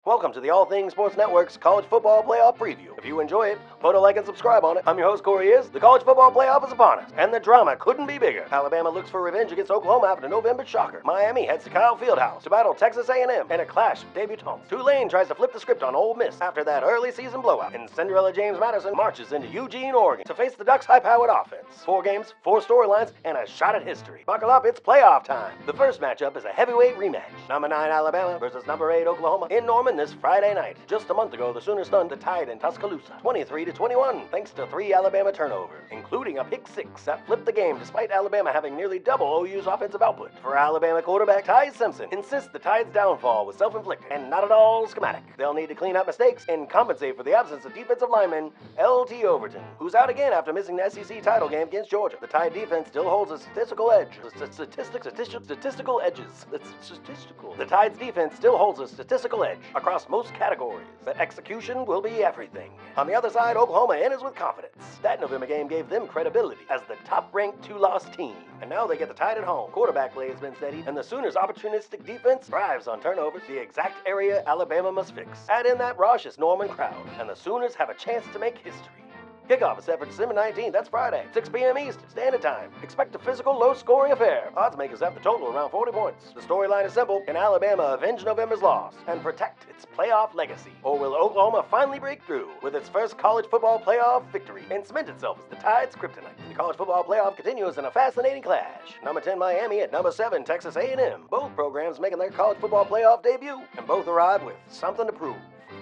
Welcome to the All Things Sports Network's College Football Playoff Preview. If you enjoy it, put a like and subscribe on it. I'm your host, Corey Is. The College Football Playoff is upon us, and the drama couldn't be bigger. Alabama looks for revenge against Oklahoma after November's shocker. Miami heads to Kyle Fieldhouse to battle Texas A&M in a clash of debutantes. Tulane tries to flip the script on Ole Miss after that early season blowout. And Cinderella James Madison marches into Eugene, Oregon to face the Ducks' high-powered offense. 4 games, 4 storylines, and a shot at history. Buckle up, it's playoff time. The first matchup is a heavyweight rematch. Number 9 Alabama versus number 8 Oklahoma in Norman this Friday night. Just a month ago, the Sooners stunned the Tide in Tuscaloosa, 23-21, thanks to 3 Alabama turnovers, including a pick 6 that flipped the game despite Alabama having nearly double OU's offensive output. For Alabama quarterback Ty Simpson insists the Tide's downfall was self-inflicted and not at all schematic. They'll need to clean up mistakes and compensate for the absence of defensive lineman L.T. Overton, who's out again after missing the SEC title game against Georgia. The Tide defense still holds a statistical edge. Statistical edges. It's statistical. The Tide's defense still holds a statistical edge across most categories, but execution will be everything. On the other side, Oklahoma enters with confidence. That November game gave them credibility as the top-ranked 2-loss team, and now they get the Tide at home. Quarterback play has been steady, and the Sooners' opportunistic defense thrives on turnovers, the exact area Alabama must fix. Add in that raucous Norman crowd, and the Sooners have a chance to make history. Kickoff is set for December 19th, that's Friday, 6 p.m. Eastern Standard Time. Expect a physical, low-scoring affair. Odds makers have the total around 40 points. The storyline is simple. Can Alabama avenge November's loss and protect its playoff legacy? Or will Oklahoma finally break through with its first college football playoff victory and cement itself as the Tide's kryptonite? The college football playoff continues in a fascinating clash. Number 10 Miami at number 7 Texas A&M. Both programs making their college football playoff debut, and both arrive with something to prove.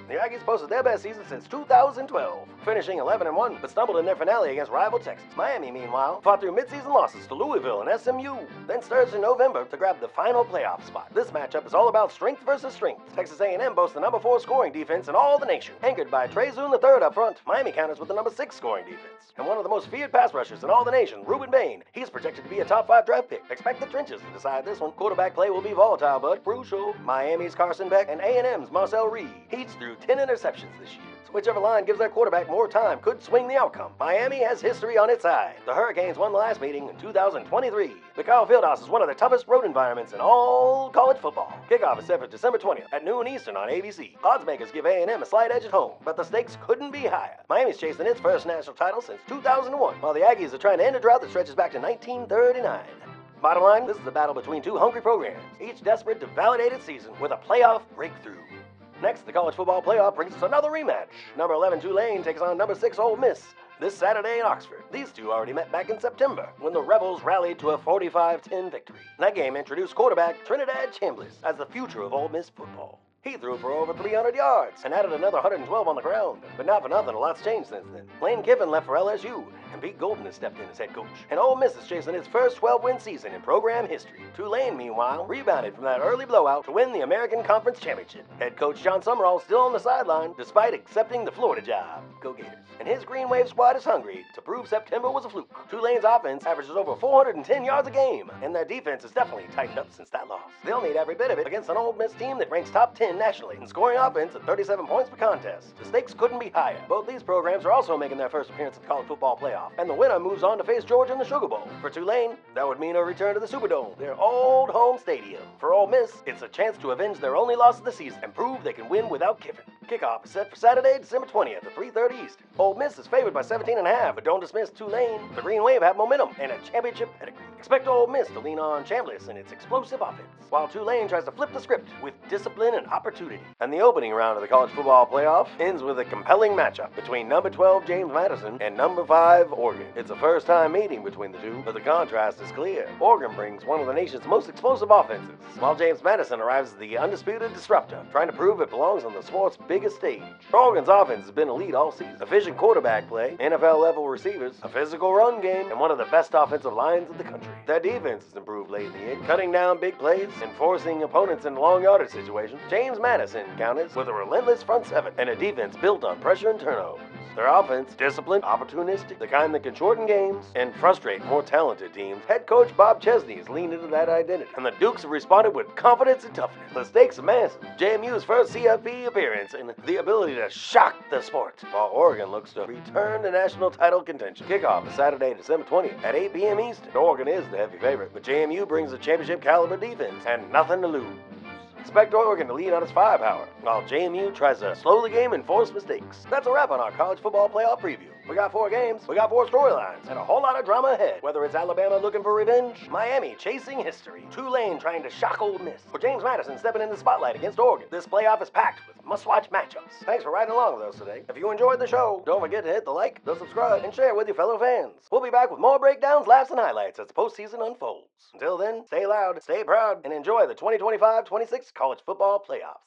The Aggies posted their best season since 2012, finishing 11-1, but stumbled in their finale against rival Texas. Miami, meanwhile, fought through midseason losses to Louisville and SMU, then stirs in November to grab the final playoff spot. This matchup is all about strength versus strength. Texas A&M boasts the number 4 scoring defense in all the nation, anchored by Trezun III up front. Miami counters with the number 6 scoring defense, and one of the most feared pass rushers in all the nation, Ruben Bain. He's projected to be a top 5 draft pick. Expect the trenches to decide this one. Quarterback play will be volatile, but crucial. Miami's Carson Beck and A&M's Marcel Reed each threw 10 interceptions this year. So whichever line gives their quarterback more time could swing the outcome. Miami has history on its side. The Hurricanes won the last meeting in 2023. The Kyle Fieldhouse is one of the toughest road environments in all college football. Kickoff is set for December 20th at noon Eastern on ABC. Odds makers give A&M a slight edge at home, but the stakes couldn't be higher. Miami's chasing its first national title since 2001, while the Aggies are trying to end a drought that stretches back to 1939. Bottom line, this is a battle between 2 hungry programs, each desperate to validate its season with a playoff breakthrough. Next, the college football playoff brings us another rematch. Number 11 Tulane takes on number 6 Ole Miss this Saturday in Oxford. These two already met back in September when the Rebels rallied to a 45-10 victory. That game introduced quarterback Trinidad Chambliss as the future of Ole Miss football. He threw for over 300 yards and added another 112 on the ground. But not for nothing, a lot's changed since then. Lane Kiffin left for LSU, and Pete Golden has stepped in as head coach. And Ole Miss is chasing its first 12-win season in program history. Tulane, meanwhile, rebounded from that early blowout to win the American Conference Championship. Head coach John Summerall still on the sideline, despite accepting the Florida job. Go Gators. And his Green Wave squad is hungry to prove September was a fluke. Tulane's offense averages over 410 yards a game, and their defense has definitely tightened up since that loss. They'll need every bit of it against an Ole Miss team that ranks top 10 nationally in scoring offense at 37 points per contest. The stakes couldn't be higher. Both these programs are also making their first appearance at the college football playoff, and the winner moves on to face Georgia in the Sugar Bowl. For Tulane, that would mean a return to the Superdome, their old home stadium. For Ole Miss, it's a chance to avenge their only loss of the season and prove they can win without Kiffin. Kickoff is set for Saturday, December 20th at 3:30 Eastern. Ole Miss is favored by 17.5, but don't dismiss Tulane. The Green Wave have momentum and a championship pedigree. Expect Ole Miss to lean on Chambliss and its explosive offense, while Tulane tries to flip the script with discipline and opportunity. And the opening round of the college football playoff ends with a compelling matchup between number 12 James Madison and number 5 Oregon. It's a first-time meeting between the two, but the contrast is clear. Oregon brings one of the nation's most explosive offenses, while James Madison arrives as the undisputed disruptor, trying to prove it belongs on the sport's biggest stage. Oregon's offense has been elite all season. Efficient quarterback play, NFL-level receivers, a physical run game, and one of the best offensive lines in the country. Their defense has improved late in the year, cutting down big plays and forcing opponents into long yardage situations. James Madison counters with a relentless front seven and a defense built on pressure and turnovers. Their offense, disciplined, opportunistic, the kind that can shorten games and frustrate more talented teams. Head coach Bob Chesney has leaned into that identity, and the Dukes have responded with confidence and toughness. The stakes are massive. JMU's first CFP appearance and the ability to shock the sport, while Oregon looks to return to national title contention. Kickoff is Saturday, December 20th at 8 p.m. Eastern. Oregon is the heavy favorite, but JMU brings a championship caliber defense and nothing to lose. expect Oregon to lean on its firepower, while JMU tries to slow the game and force mistakes. That's a wrap on our college football playoff preview. We got 4 games, we got 4 storylines, and a whole lot of drama ahead. Whether it's Alabama looking for revenge, Miami chasing history, Tulane trying to shock Ole Miss, or James Madison stepping in the spotlight against Oregon, this playoff is packed with must-watch matchups. Thanks for riding along with us today. If you enjoyed the show, don't forget to hit the like, the subscribe, and share with your fellow fans. We'll be back with more breakdowns, laughs, and highlights as the postseason unfolds. Until then, stay loud, stay proud, and enjoy the 2025-26 college football playoffs.